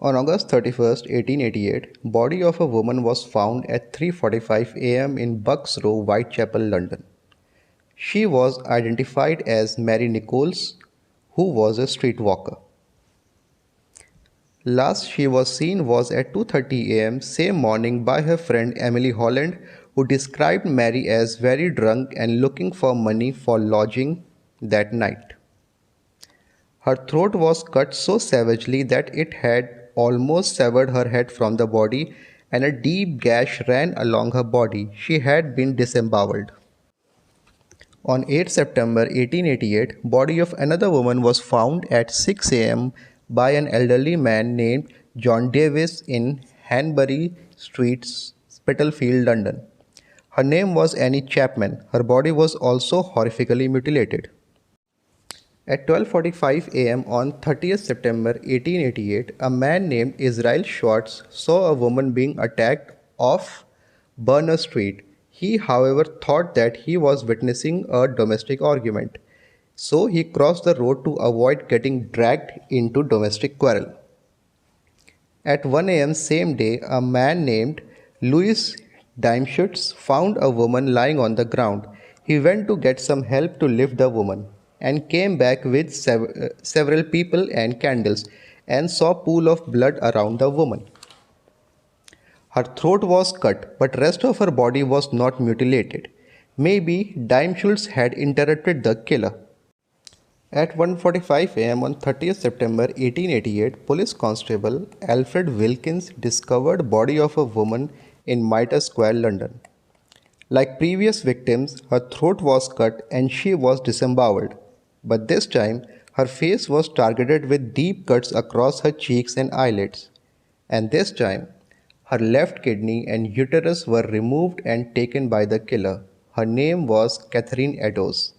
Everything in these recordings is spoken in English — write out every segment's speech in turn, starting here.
On August 31st, 1888, body of a woman was found at 3:45 a.m. in Bucks Row, Whitechapel, London. She was identified as Mary Nichols, who was a street walker. Last she was seen was at 2:30 a.m. same morning by her friend Emily Holland, who described Mary as very drunk and looking for money for lodging that night. Her throat was cut so savagely that it had almost severed her head from the body, and a deep gash ran along her body. She had been disemboweled. On 8 September 1888, body of another woman was found at 6 a.m. by an elderly man named John Davis in Hanbury Street, Spitalfield, London. Her name was Annie Chapman. Her body was also horrifically mutilated. At 12:45 a.m. on 30th September 1888, a man named Israel Schwartz saw a woman being attacked off Burner Street. He, however, thought that he was witnessing a domestic argument, so he crossed the road to avoid getting dragged into domestic quarrel. At 1 a.m. same day, a man named Louis Diemschutz found a woman lying on the ground. He went to get some help to lift the woman and came back with several people and candles and saw a pool of blood around the woman. Her throat was cut, but rest of her body was not mutilated. Maybe Diemschutz had interrupted the killer. At 1:45 a.m. on 30th September 1888, police constable Alfred Wilkins discovered body of a woman in Mitre Square, London. Like previous victims, her throat was cut and she was disemboweled, but this time her face was targeted with deep cuts across her cheeks and eyelids, and this time her left kidney and uterus were removed and taken by the killer. Her name was Catherine Eddowes.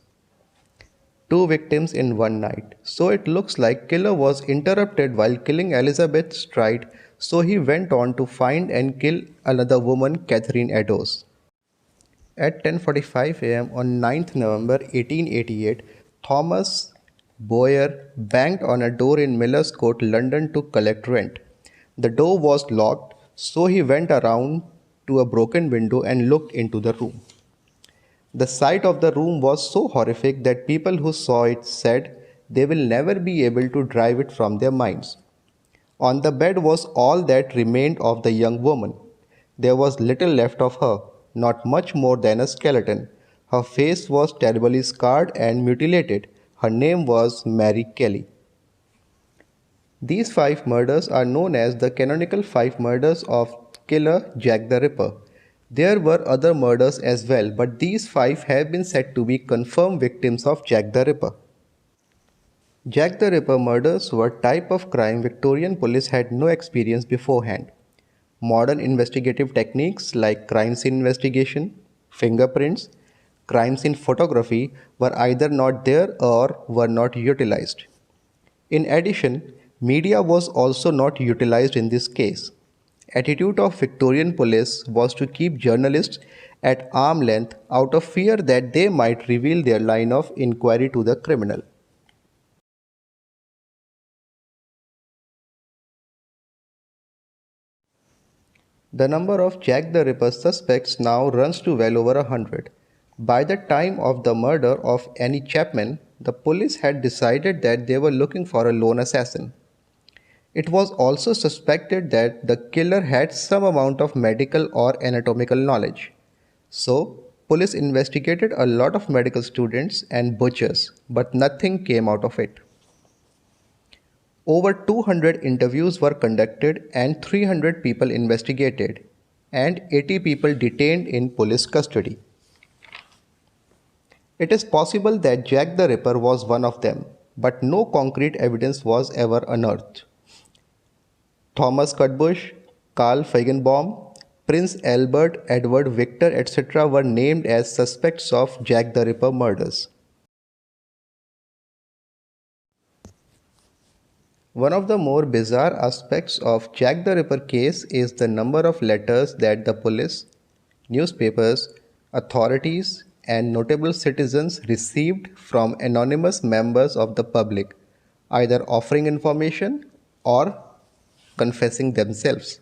Two victims in one night. So it looks like killer was interrupted while killing Elizabeth Stride, so he went on to find and kill another woman, Catherine Eddowes. At 10:45 a.m. on 9th November 1888, Thomas Boyer banged on a door in Miller's Court, London to collect rent. The door was locked, so he went around to a broken window and looked into the room. The sight of the room was so horrific that people who saw it said they will never be able to drive it from their minds. On the bed was all that remained of the young woman. There was little left of her, not much more than a skeleton. Her face was terribly scarred and mutilated. Her name was Mary Kelly. These five murders are known as the canonical five murders of killer Jack the Ripper. There were other murders as well, but these five have been said to be confirmed victims of Jack the Ripper. Jack the Ripper murders were a type of crime Victorian police had no experience beforehand. Modern investigative techniques like crime scene investigation, fingerprints, crime scene photography were either not there or were not utilized. In addition, media was also not utilized in this case. Attitude of Victorian police was to keep journalists at arm's length out of fear that they might reveal their line of inquiry to the criminal. The number of Jack the Ripper suspects now runs to well over 100. By the time of the murder of Annie Chapman, the police had decided that they were looking for a lone assassin. It was also suspected that the killer had some amount of medical or anatomical knowledge. So, police investigated a lot of medical students and butchers, but nothing came out of it. Over 200 interviews were conducted and 300 people investigated, and 80 people detained in police custody. It is possible that Jack the Ripper was one of them, but no concrete evidence was ever unearthed. Thomas Cutbush, Carl Feigenbaum, Prince Albert, Edward Victor, etc. were named as suspects of Jack the Ripper murders. One of the more bizarre aspects of Jack the Ripper case is the number of letters that the police, newspapers, authorities, and notable citizens received from anonymous members of the public, either offering information or confessing themselves.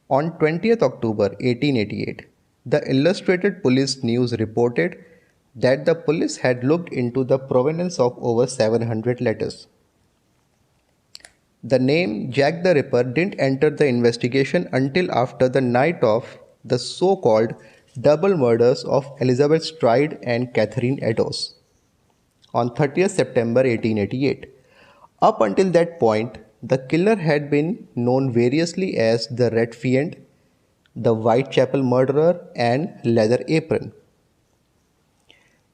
On 20th October 1888, the Illustrated Police News reported that the police had looked into the provenance of over 700 letters. The name Jack the Ripper didn't enter the investigation until after the night of the so-called double murders of Elizabeth Stride and Catherine Eddowes on 30th September 1888. Up until that point, the killer had been known variously as the Red Fiend, the Whitechapel Murderer, and Leather Apron.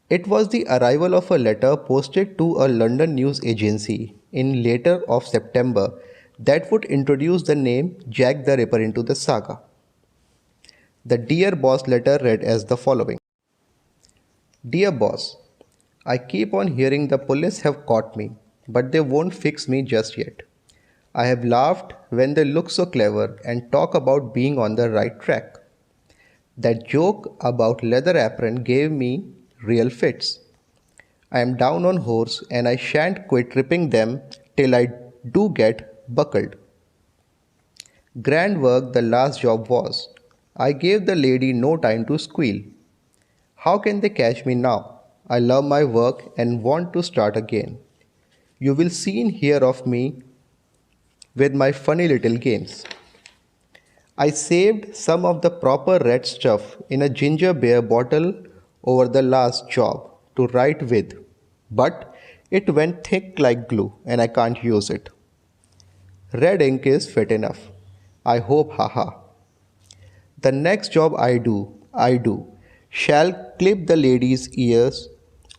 It was the arrival of a letter posted to a London news agency in later of September that would introduce the name Jack the Ripper into the saga. The Dear Boss letter read as the following. Dear Boss, I keep on hearing the police have caught me, but they won't fix me just yet. I have laughed when they look so clever and talk about being on the right track. That joke about Leather Apron gave me real fits. I am down on horse and I shan't quit ripping them till I do get buckled. Grand work the last job was. I gave the lady no time to squeal. How can they catch me now? I love my work and want to start again. You will soon hear of me with my funny little games. I saved some of the proper red stuff in a ginger beer bottle over the last job to write with, but it went thick like glue and I can't use it. Red ink is fit enough. I hope, haha. The next job I do, shall clip the lady's ears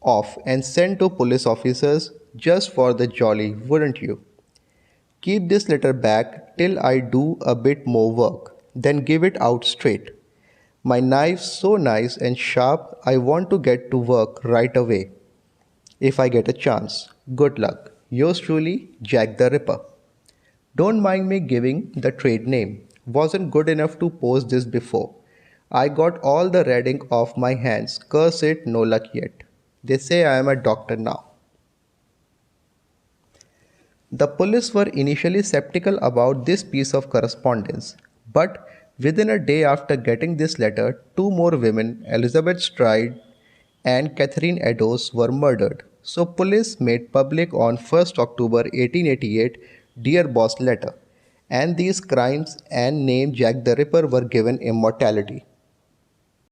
off and send to police officers just for the jolly, wouldn't you? Keep this letter back till I do a bit more work, then give it out straight. My knife's so nice and sharp, I want to get to work right away. If I get a chance. Good luck. Yours truly, Jack the Ripper. Don't mind me giving the trade name. Wasn't good enough to post this before. I got all the red ink off my hands. Curse it, no luck yet. They say I am a doctor now. The police were initially skeptical about this piece of correspondence, but within a day after getting this letter, two more women, Elizabeth Stride and Catherine Eddowes, were murdered. So police made public on 1st October 1888 Dear Boss letter, and these crimes and name Jack the Ripper were given immortality.